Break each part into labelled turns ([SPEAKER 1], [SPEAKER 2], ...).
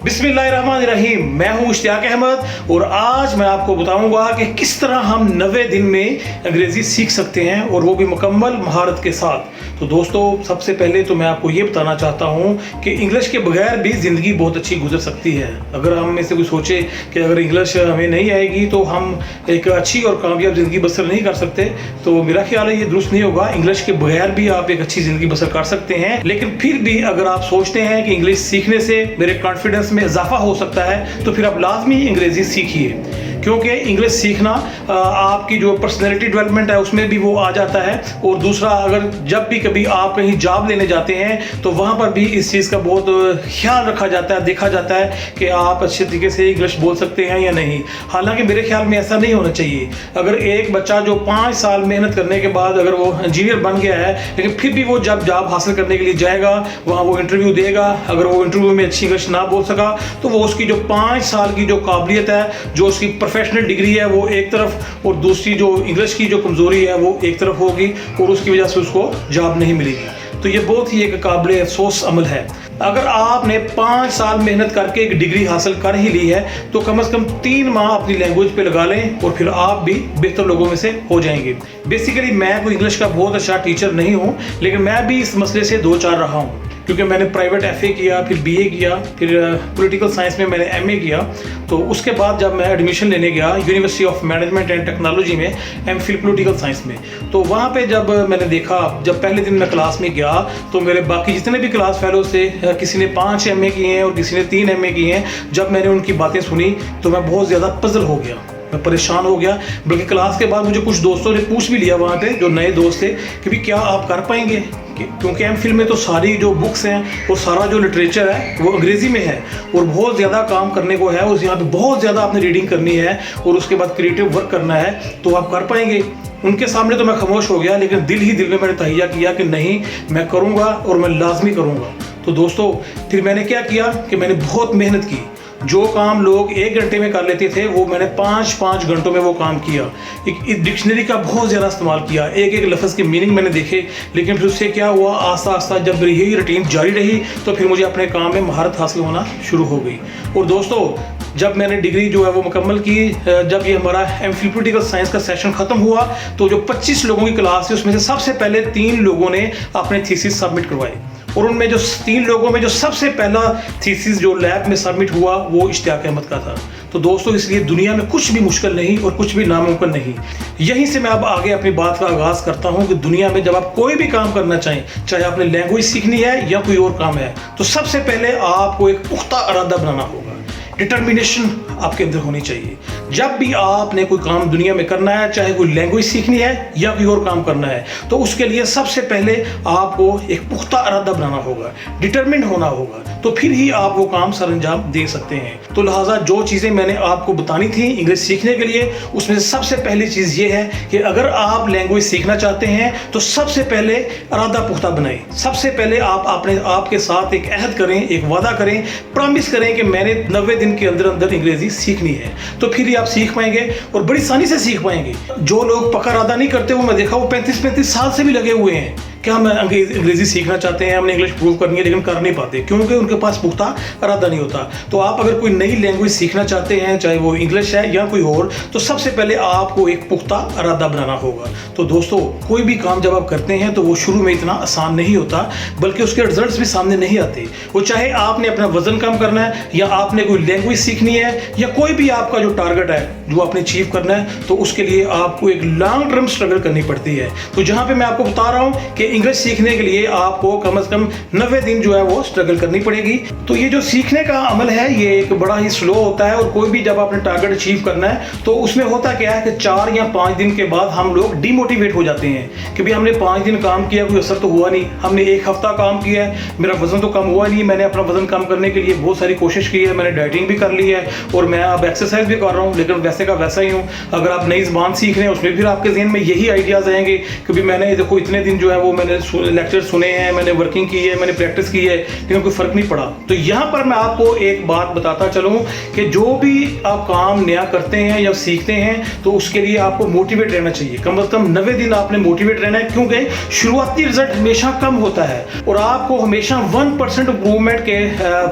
[SPEAKER 1] बिस्मिल्लाहिर्रहमानिर्रहीम। मैं हूं इश्तियाक अहमद और आज मैं आपको बताऊंगा कि किस तरह हम 90 दिन में अंग्रेज़ी सीख सकते हैं और वो भी मुकम्मल महारत के साथ। तो दोस्तों, सबसे पहले तो मैं आपको ये बताना चाहता हूं कि इंग्लिश के बगैर भी ज़िंदगी बहुत अच्छी गुजर सकती है। अगर हम में से कोई सोचे कि अगर इंग्लिश हमें नहीं आएगी तो हम एक अच्छी और कामयाब ज़िंदगी बसर नहीं कर सकते, तो मेरा ख्याल है ये दुरुस्त नहीं होगा। इंग्लिश के बगैर भी आप एक अच्छी ज़िंदगी बसर कर सकते हैं, लेकिन फिर भी अगर आप सोचते हैं कि इंग्लिश सीखने से मेरे कॉन्फिडेंस में इजाफा हो सकता है तो फिर आप लाजमी अंग्रेज़ी सीखिए, क्योंकि इंग्लिश सीखना आपकी जो पर्सनैलिटी डेवलपमेंट है उसमें भी वो आ जाता है। और दूसरा, अगर जब भी कभी आप कहीं जॉब लेने जाते हैं तो वहाँ पर भी इस चीज़ का बहुत ख्याल रखा जाता है, देखा जाता है कि आप अच्छे तरीके से इंग्लिश बोल सकते हैं या नहीं। हालांकि मेरे ख्याल में ऐसा नहीं होना चाहिए। अगर एक बच्चा जो 5 साल मेहनत करने के बाद अगर वो इंजीनियर बन गया है, लेकिन फिर भी वो जब जॉब हासिल करने के लिए जाएगा, वहाँ वो इंटरव्यू देगा, अगर वो इंटरव्यू में अच्छी इंग्लिश ना बोल सका तो वो उसकी जो 5 साल की जो काबिलियत है, जो उसकी प्रोफेशनल डिग्री है वो एक तरफ, और दूसरी जो इंग्लिश की जो कमज़ोरी है वो एक तरफ होगी और उसकी वजह से उसको जॉब नहीं मिलेगी। तो ये बहुत ही एक काबिल अफसोस अमल है। अगर आपने 5 साल मेहनत करके एक डिग्री हासिल कर ही ली है तो कम से कम 3 माह अपनी लैंग्वेज पे लगा लें और फिर आप भी बेहतर लोगों में से हो जाएंगे। बेसिकली मैं कोई इंग्लिश का बहुत अच्छा टीचर नहीं हूँ, लेकिन मैं भी इस मसले से 2-4 रहा हूँ, क्योंकि मैंने प्राइवेट FA किया, फिर BA किया, फिर पॉलिटिकल साइंस में मैंने MA किया। तो उसके बाद जब मैं एडमिशन लेने गया university of management and technology में MPhil पॉलिटिकल साइंस में, तो वहाँ पे जब मैंने देखा, जब पहले दिन मैं क्लास में गया तो मेरे बाकी जितने भी क्लास फेलो से किसी ने 5 MA किए हैं और किसी ने 3 MA किए हैं, जब मैंने उनकी बातें सुनी तो मैं बहुत ज़्यादा पजल हो गया, मैं परेशान हो गया। बल्कि क्लास के बाद मुझे कुछ दोस्तों ने पूछ भी लिया वहाँ पे, जो नए दोस्त थे, कि भी क्या आप कर पाएंगे, क्योंकि MPhil में तो सारी जो बुक्स हैं और सारा जो लिटरेचर है वो अंग्रेज़ी में है और बहुत ज़्यादा काम करने को है, उस यहाँ पे बहुत ज़्यादा आपने रीडिंग करनी है और उसके बाद क्रिएटिव वर्क करना है, तो आप कर पाएंगे। उनके सामने तो मैं खामोश हो गया, लेकिन दिल ही दिल में मैंने तहैया किया कि नहीं, मैं करूँगा और मैं लाजमी करूँगा। तो दोस्तों, फिर मैंने क्या किया कि मैंने बहुत मेहनत की। जो काम लोग 1 घंटे में कर लेते थे वो मैंने 5-5 घंटों में वो काम किया। एक डिक्शनरी का बहुत ज़्यादा इस्तेमाल किया, एक एक लफ्ज़ के मीनिंग मैंने देखे। लेकिन फिर उससे क्या हुआ, आस्ता आस्ता जब मेरी यही रूटीन जारी रही तो फिर मुझे अपने काम में महारत हासिल होना शुरू हो गई। और दोस्तों, जब मैंने डिग्री जो है वो मुकम्मल की, जब ये हमारा MPhil पॉलिटिकल साइंस का सेशन ख़त्म हुआ तो जो 25 लोगों की क्लास थी उसमें से सबसे पहले 3 लोगों ने अपने थीसिस सबमिट करवाए, और उनमें जो 3 लोगों में जो सबसे पहला थीसिस जो लैब में सबमिट हुआ वो इश्तियाक अहमद का था। तो दोस्तों, इसलिए दुनिया में कुछ भी मुश्किल नहीं और कुछ भी नामुमकिन नहीं। यहीं से मैं अब आगे अपनी बात का आगाज़ करता हूं कि दुनिया में जब आप कोई भी काम करना चाहें, चाहे आपने लैंग्वेज सीखनी है या कोई और काम है, तो सबसे पहले आपको एक पुख्ता इरादा बनाना होगा, डिटर्मिनेशन आपके अंदर होनी चाहिए। जब भी आपने कोई काम दुनिया में करना है, चाहे कोई लैंग्वेज सीखनी है या कोई और काम करना है, तो उसके लिए सबसे पहले आपको एक पुख्ता इरादा बनाना होगा, डिटरमिन्ड होना होगा, तो फिर ही आप वो काम सरअंजाम दे सकते हैं। तो लिहाजा जो चीज़ें मैंने आपको बतानी थी इंग्लिश सीखने के लिए, उसमें सबसे पहली चीज़ ये है कि अगर आप लैंग्वेज सीखना चाहते हैं तो सबसे पहले इरादा पुख्ता बनाएं। सबसे पहले आप अपने आपके साथ एक अहद करें, एक वादा करें, प्रॉमिस करें कि मैंने 90 दिन के अंदर अंदर अंग्रेज़ी सीखनी है, तो फिर ही आप सीख पाएंगे और बड़ी आसानी से सीख पाएंगे। जो लोग पक्का इरादा नहीं करते, वो मैं देखा वो 35-35 साल से भी लगे हुए हैं कि हम अंग्रेज़ी सीखना चाहते हैं, हमने इंग्लिश प्रूव करनी है, लेकिन कर नहीं पाते क्योंकि उनके पास पुख्ता इरादा नहीं होता। तो आप अगर कोई नई लैंग्वेज सीखना चाहते हैं, चाहे वो इंग्लिश है या कोई और, तो सबसे पहले आपको एक पुख्ता इरादा बनाना होगा। तो दोस्तों, कोई भी काम जब आप करते हैं तो वो शुरू में इतना आसान नहीं होता, बल्कि उसके रिजल्ट्स भी सामने नहीं आते। वो चाहे आपने अपना वजन कम करना है या आपने कोई लैंग्वेज सीखनी है या कोई भी आपका जो टारगेट है जो आपने अचीव करना है, तो उसके लिए आपको एक लॉन्ग टर्म स्ट्रगल करनी पड़ती है। तो जहाँ पे मैं आपको बता रहा हूँ कि इंग्लिश सीखने के लिए आपको कम से कम 90 दिन जो है वो स्ट्रगल करनी पड़ेगी। तो ये जो सीखने का अमल है ये एक बड़ा ही स्लो होता है, और कोई भी जब आपने टारगेट अचीव करना है तो उसमें होता क्या है कि 4 या 5 दिन के बाद हम लोग डिमोटिवेट हो जाते हैं कि भाई हमने 5 दिन काम किया, कोई असर तो हुआ नहीं, हमने 1 हफ्ता काम किया है, मेरा वजन तो कम हुआ नहीं, मैंने अपना वजन कम करने के लिए बहुत सारी कोशिश की है, मैंने डाइटिंग भी कर ली है और मैं अब एक्सरसाइज भी कर रहा हूँ, लेकिन वैसे का वैसा ही हूँ। अगर आप नई ज़बान सीख रहे हैं उसमें फिर आपके जहन में यही आइडियाज़ आएंगे कि भी मैंने देखो इतने दिन जो है वो मैंने लेक्चर सुने हैं, मैंने वर्किंग की है, मैंने प्रैक्टिस की है, लेकिन कोई फ़र्क नहीं पड़ा। तो यहाँ पर मैं आपको एक बात बताता चलूँ कि जो भी आप काम नया करते हैं या सीखते हैं तो उसके लिए आपको मोटिवेट रहना चाहिए। कम से कम 90 दिन आपने मोटिवेट रहना है, क्योंकि शुरुआती रिजल्ट हमेशा कम होता है और आपको हमेशा 1% इम्प्रूवमेंट के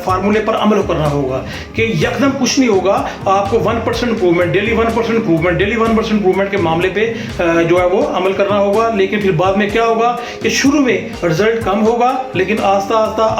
[SPEAKER 1] फार्मूले पर अमल करना होगा कि यकदम कुछ नहीं होगा। आपको 1% improvement, daily 1% improvement, daily 1% improvement के मामले पे जो है वो अमल करना होगा। लेकिन फिर बाद में क्या होगा कि शुरू में रिजल्ट कम होगा, लेकिन आस्ता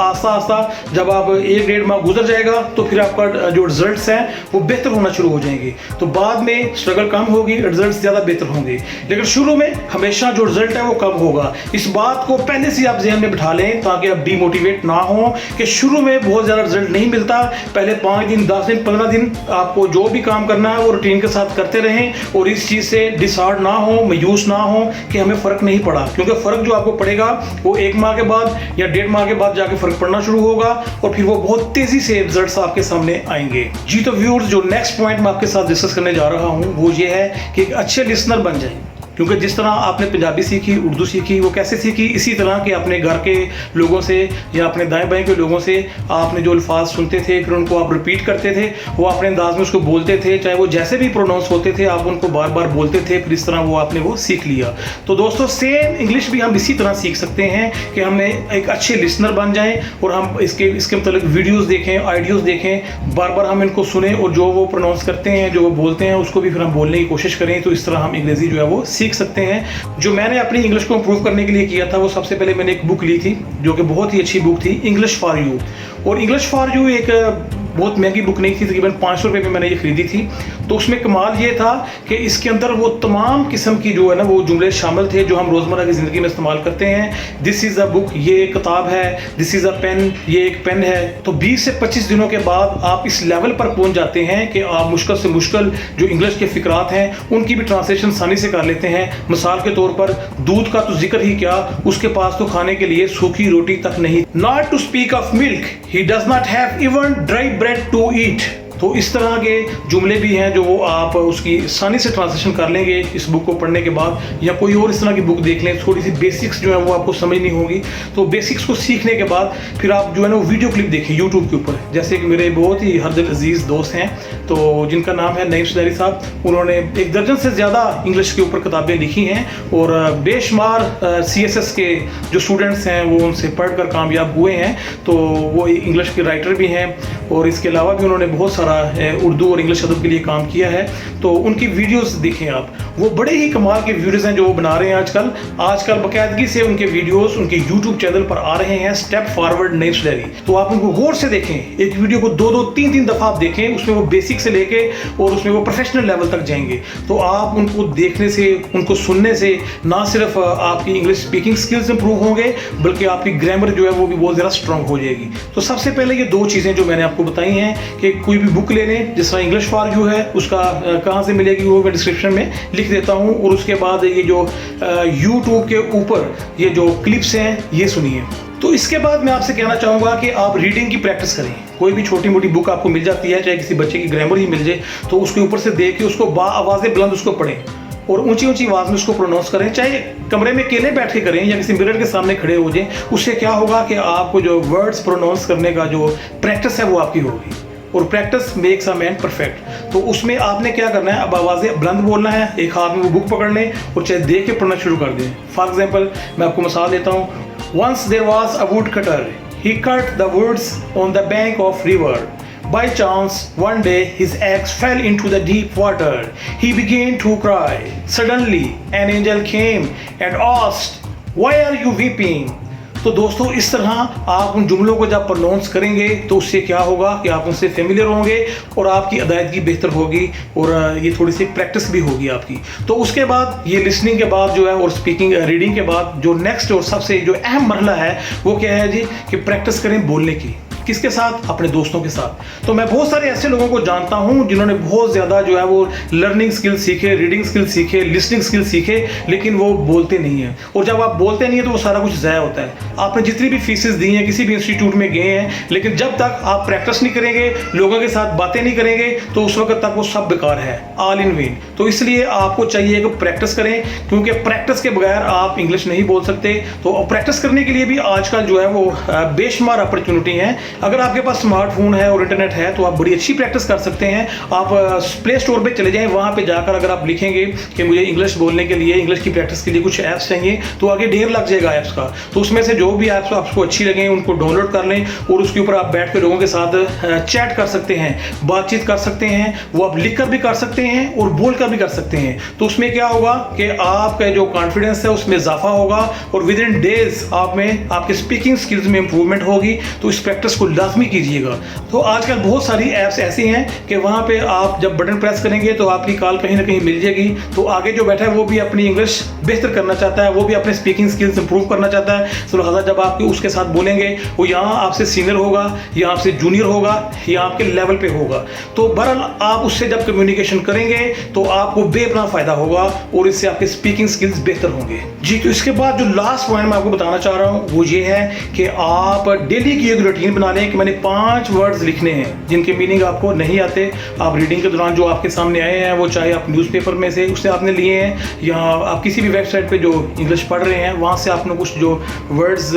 [SPEAKER 1] आस्ता जब आप 1-1.5 माह गुजर जाएगा तो फिर आपका जो रिजल्ट्स हैं वो बेहतर होना शुरू हो जाएंगे। तो बाद में स्ट्रगल कम होगी, रिजल्ट्स ज़्यादा बेहतर होंगे, लेकिन शुरू में हमेशा जो रिजल्ट है वो कम होगा। इस बात को पहले से आप ज़हन में बिठा लें ताकि आप डीमोटिवेट ना हो कि शुरू में बहुत ज़्यादा रिजल्ट नहीं मिलता। पहले 5 दिन, 10 दिन, 15 दिन आपको जो भी काम करना है वो रूटीन के साथ करते रहें और इस चीज़ से डिसहार्ड ना हो, मायूस ना हो कि हमें फ़र्क नहीं पड़ा, क्योंकि फ़र्क जो आपको पड़ेगा वो 1 माह के बाद या 1.5 माह के बाद जाके फ़र्क पड़ना शुरू होगा और फिर वो बहुत तेज़ी से रिजल्ट्स आपके सामने आएंगे। जी तो व्यूअर्स, जो नेक्स्ट पॉइंट मैं आपके साथ डिस्कस करने जा रहा हूँ वो ये है कि एक अच्छे लिसनर बन जाए। क्योंकि जिस तरह आपने पंजाबी सीखी, उर्दू सीखी, वो कैसे सीखी? इसी तरह के अपने घर के लोगों से या अपने दाएं बाएं के लोगों से आपने जो अल्फाज सुनते थे फिर उनको आप रिपीट करते थे, वो अपने अंदाज में उसको बोलते थे, चाहे वो जैसे भी प्रोनाउंस होते थे आप उनको बार बार बोलते थे, फिर इस तरह वो आपने वो सीख लिया। तो दोस्तों सेम इंग्लिश भी हम इसी तरह सीख सकते हैं कि हमें एक अच्छे लिसनर बन जाएं और हम इसके मतलब वीडियोज़ देखें, आइडियोज़ देखें, बार बार हम इनको सुने और जो वो प्रोनाउंस करते हैं, जो वो बोलते हैं, उसको भी फिर हम बोलने की कोशिश करें। तो इस तरह हम अंग्रेज़ी जो है वो सीख सकते हैं। जो मैंने अपनी इंग्लिश को इंप्रूव करने के लिए किया था वो सबसे पहले मैंने एक बुक ली थी जो कि बहुत ही अच्छी बुक थी, इंग्लिश फॉर यू। और इंग्लिश फॉर यू एक बहुत महंगी बुक नहीं थी, तकरीबन 500 रुपये में मैंने ये खरीदी थी। तो उसमें कमाल ये था कि इसके अंदर वो तमाम किस्म की जो है ना वो जुमले शामिल थे जो हम रोज़मर्रा की ज़िंदगी में इस्तेमाल करते हैं। दिस इज़ अ बुक, ये एक किताब है, दिस इज़ अ पेन, ये एक पेन है। तो 20 से 25 दिनों के बाद आप इस लेवल पर पहुंच जाते हैं कि आप मुश्किल से मुश्किल जो इंग्लिश के फ़िक्रात हैं उनकी भी ट्रांसलेशन आसानी से कर लेते हैं। मिसाल के तौर पर दूध का तो जिक्र ही क्या, उसके पास तो खाने के लिए सूखी रोटी तक नहीं। Not to speak of milk, he does not have even dry bread to eat. तो इस तरह के जुमले भी हैं जो वो आप उसकी आसानी से ट्रांसलेशन कर लेंगे इस बुक को पढ़ने के बाद, या कोई और इस तरह की बुक देख लें। थोड़ी सी बेसिक्स जो है वो आपको समझनी होगी। तो बेसिक्स को सीखने के बाद फिर आप जो है ना वो वीडियो क्लिप देखें यूट्यूब के ऊपर। जैसे कि मेरे बहुत ही हरदिल अजीज़ दोस्त हैं तो जिनका नाम है नईम सुनैरी साहब, उन्होंने 1 दर्जन से ज़्यादा इंग्लिश के ऊपर किताबें लिखी हैं और बेशुमार CSS के जो स्टूडेंट्स हैं वो उनसे पढ़ कर कामयाब हुए हैं। तो वो इंग्लिश के राइटर भी हैं और इसके अलावा भी उन्होंने बहुत सारा उर्दू और इंग्लिश अदब के लिए काम किया है। तो उनकी वीडियोस देखें आप, वो बड़े ही कमाल के वीडियोस हैं जो वो बना रहे हैं आजकल बाकायदगी से उनके वीडियोस उनके यूट्यूब चैनल पर आ रहे हैं, स्टेप फॉरवर्ड नईम सुनैरी। तो आप उनको गौर से देखें, एक वीडियो को 2-2, 3-3 दफ़ा आप देखें, उसमें वो बेसिक से लेके और उसमें वो प्रोफेशनल लेवल तक जाएंगे। तो आप उनको देखने से, उनको सुनने से ना सिर्फ आपकी इंग्लिश स्पीकिंग स्किल्स इंप्रूव होंगे बल्कि आपकी ग्रामर जो है वो भी बहुत ज़्यादा स्ट्रॉन्ग हो जाएगी। तो सबसे पहले ये 2 चीज़ें जो मैंने आपको बताई हैं कि कोई भी बुक ले लें, जिस तरह इंग्लिश फॉर यू है, उसका कहाँ से मिलेगी वो मैं डिस्क्रिप्शन में लिख देता हूँ। और उसके बाद ये जो यूट्यूब के ऊपर ये जो क्लिप्स हैं ये सुनिए। तो इसके बाद मैं आपसे कहना चाहूँगा कि आप रीडिंग की प्रैक्टिस करें। कोई भी छोटी मोटी बुक आपको मिल जाती है, चाहे किसी बच्चे की ग्रामर ही मिल जाए, तो उसके ऊपर से देख के उसको आवाज़ें बुलंद उसको पढ़ें और ऊंची ऊंची आवाज़ में उसको प्रोनाउंस करें, चाहे कमरे में अकेले बैठ के करें या किसी मिरर के सामने खड़े हो जाएं। उससे क्या होगा कि आपको जो वर्ड्स प्रोनाउंस करने का जो प्रैक्टिस है वो आपकी होगी और practice makes a man perfect. तो उसमें आपने क्या करना है, अब आवाज़ें बुलंद बोलना है, एक हाथ में वो बुक पकड़ लें और चाहे देख के पढ़ना शुरू कर दें। फॉर एग्जाम्पल मैं आपको मिसाल देता हूँ। Once there was a wood cutter, he cut the woods on the bank of river. By chance, one day his axe fell into the deep water. He began to cry. Suddenly, an angel came and asked, "Why are you weeping?" तो दोस्तों इस तरह आप उन जुमलों को जब pronounce करेंगे तो उससे क्या होगा कि आप उनसे फेमिलियर होंगे और आपकी अदायगी बेहतर होगी और ये थोड़ी सी प्रैक्टिस भी होगी आपकी। तो उसके बाद ये लिसनिंग के बाद जो है और स्पीकिंग रीडिंग के बाद जो नेक्स्ट और सबसे जो अहम मरहला है वो क्या है जी, कि प्रैक्टिस करें बोलने की। किसके साथ? अपने दोस्तों के साथ। तो मैं बहुत सारे ऐसे लोगों को जानता हूं जिन्होंने बहुत ज़्यादा जो है वो लर्निंग स्किल सीखे, रीडिंग स्किल सीखे, लिसनिंग स्किल सीखे, लेकिन वो बोलते नहीं हैं। और जब आप बोलते नहीं है तो वो सारा कुछ ज़ाया होता है। आपने जितनी भी फीसेस दी हैं, किसी भी इंस्टीट्यूट में गए हैं, लेकिन जब तक आप प्रैक्टिस नहीं करेंगे, लोगों के साथ बातें नहीं करेंगे, तो उस वक्त तक वो सब बेकार है, ऑल इन वेन। तो इसलिए आपको चाहिए कि प्रैक्टिस करें, क्योंकि प्रैक्टिस के बगैर आप इंग्लिश नहीं बोल सकते। तो प्रैक्टिस करने के लिए भी आजकल जो है वो बेशुमार अपॉर्चुनिटी है। अगर आपके पास स्मार्टफोन है और इंटरनेट है तो आप बड़ी अच्छी प्रैक्टिस कर सकते हैं। आप प्ले स्टोर पे चले जाएं, वहां पे जाकर अगर आप लिखेंगे कि मुझे इंग्लिश बोलने के लिए, इंग्लिश की प्रैक्टिस के लिए कुछ ऐप्स चाहिए, तो आगे ढेर लग जाएगा ऐप्स का। तो उसमें से जो भी ऐप्स आपको अच्छी लगे उनको डाउनलोड कर लें और उसके ऊपर आप बैठ कर लोगों के साथ चैट कर सकते हैं, बातचीत कर सकते हैं। वो आप लिख कर भी कर सकते हैं और बोल कर भी कर सकते हैं। तो उसमें क्या होगा कि आपका जो कॉन्फिडेंस है उसमें इजाफा होगा और विद इन डेज आप में आपके स्पीकिंग स्किल्स में इंप्रूवमेंट होगी। तो इस प्रैक्टिस को लाजमी कीजिएगा। तो आजकल बहुत सारी ऐप्स ऐसी हैं कि वहां पे आप जब बटन प्रेस करेंगे तो आपकी कॉल कहीं ना कहीं मिल जाएगी। तो आगे जो बैठा है वो भी अपनी इंग्लिश बेहतर करना चाहता है, वो भी अपने स्पीकिंग स्किल्स इंप्रूव करना चाहता है। तो लिहाजा जब आप उसके साथ बोलेंगे, वो यहाँ आपसे सीनियर होगा या आपसे जूनियर होगा या आपके लेवल पे होगा। तो बहरहाल आप उससे जब कम्युनिकेशन करेंगे तो आपको बेपनाह फायदा होगा और इससे आपके स्पीकिंग स्किल्स बेहतर होंगे जी। तो इसके बाद जो लास्ट पॉइंट मैं आपको बताना चाह रहा हूँ वो ये है कि आप डेली की एक रूटीन बना लें कि मैंने 5 वर्ड्स लिखने हैं जिनके मीनिंग आपको नहीं आते। आप रीडिंग के दौरान जो आपके सामने आए हैं, वो चाहे आप न्यूज़पेपर में से उससे आपने लिए हैं या आप किसी भी वेबसाइट पे जो इंग्लिश पढ़ रहे हैं वहाँ से आपने कुछ जो वर्ड्स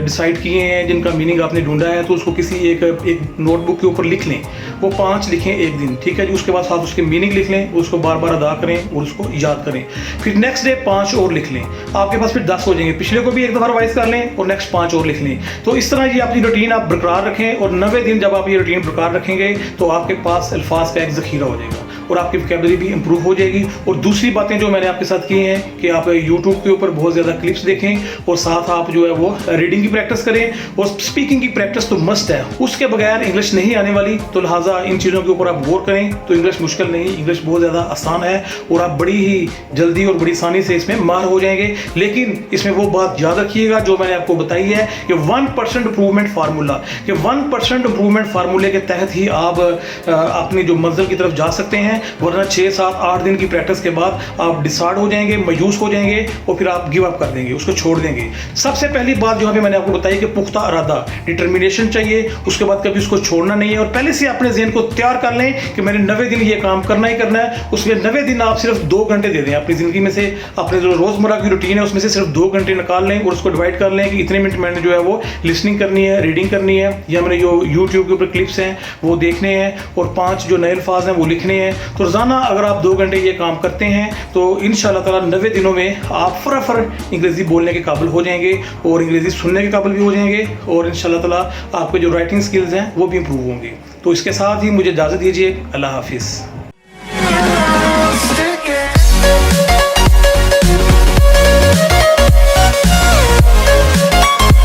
[SPEAKER 1] डिसाइड किए हैं जिनका मीनिंग आपने ढूंढा है, तो उसको किसी एक नोटबुक के ऊपर लिख लें। वो 5 लिखें एक दिन, ठीक है जी। उसके बाद साथ उसके मीनिंग लिख लें, उसको बार बार अदा करें और उसको याद करें। फिर नेक्स्ट डे 5 और लिख लें, आपके पास फिर 10 हो जाएंगे। पिछले को भी एक दफ़ा रिवाइज कर लें और नेक्स्ट 5 और लिख लें। तो इस तरह ये अपनी रूटीन आप बरकरार रखें और 90 दिन जब आप ये रूटीन बरकरार रखेंगे तो आपके पास अल्फाज का एक ज़खीरा हो जाएगा और आपकी वोकैबुलरी भी इंप्रूव हो जाएगी। और दूसरी बातें जो मैंने आपके साथ की हैं कि आप यूट्यूब के ऊपर बहुत ज़्यादा क्लिप्स देखें और साथ आप जो है वो रीडिंग की प्रैक्टिस करें और स्पीकिंग की प्रैक्टिस तो मस्ट है, उसके बगैर इंग्लिश नहीं आने वाली। तो लिहाजा इन चीज़ों के ऊपर आप गौर करें। तो इंग्लिश मुश्किल नहीं, इंग्लिश बहुत ज़्यादा आसान है और आप बड़ी ही जल्दी और बड़ी आसानी से इसमें माहिर हो जाएंगे। लेकिन इसमें वो बात याद रखिएगा जो मैंने आपको बताई है कि 1% इंप्रूवमेंट फार्मूला, कि 1% इंप्रूवमेंट फार्मूले के तहत ही आप अपनी जो मंजिल की तरफ जा सकते हैं। वरना 6, 7, 8 दिन की प्रैक्टिस के बाद आप डिसार्ड हो जाएंगे, मायूस हो जाएंगे और फिर आप गिव अप कर देंगे, उसको छोड़ देंगे। सबसे पहली बात जो अभी मैंने आपको बताई कि पुख्ता इरादा, डिटर्मिनेशन चाहिए। उसके बाद कभी उसको छोड़ना नहीं है और पहले से अपने ज़हन को तैयार कर लें कि मैंने 90 दिन ये काम करना ही करना है। उसके 90 दिन आप सिर्फ 2 घंटे दे दें अपनी ज़िंदगी में से, अपने जो रोज़मर्रा की रूटीन है उसमें से सिर्फ 2 घंटे निकाल लें और उसको डिवाइड कर लें कि इतने मिनट मैंने जो है वो लिसनिंग करनी है, रीडिंग करनी है, या मैंने जो यूट्यूब के ऊपर क्लिप्स हैं वो देखने हैं और 5 जो नए अल्फाज हैं वो लिखने हैं। तो रोज़ाना अगर आप 2 घंटे ये काम करते हैं तो इंशाअल्लाह ताला 90 दिनों में आप फटाफट अंग्रेज़ी बोलने के काबिल हो जाएंगे और अंग्रेज़ी सुनने के काबिल भी हो जाएंगे और इंशाअल्लाह ताला आपके जो राइटिंग स्किल्स हैं वो भी इंप्रूव होंगी। तो इसके साथ ही मुझे इजाज़त दीजिए। अल्लाह हाफिज़।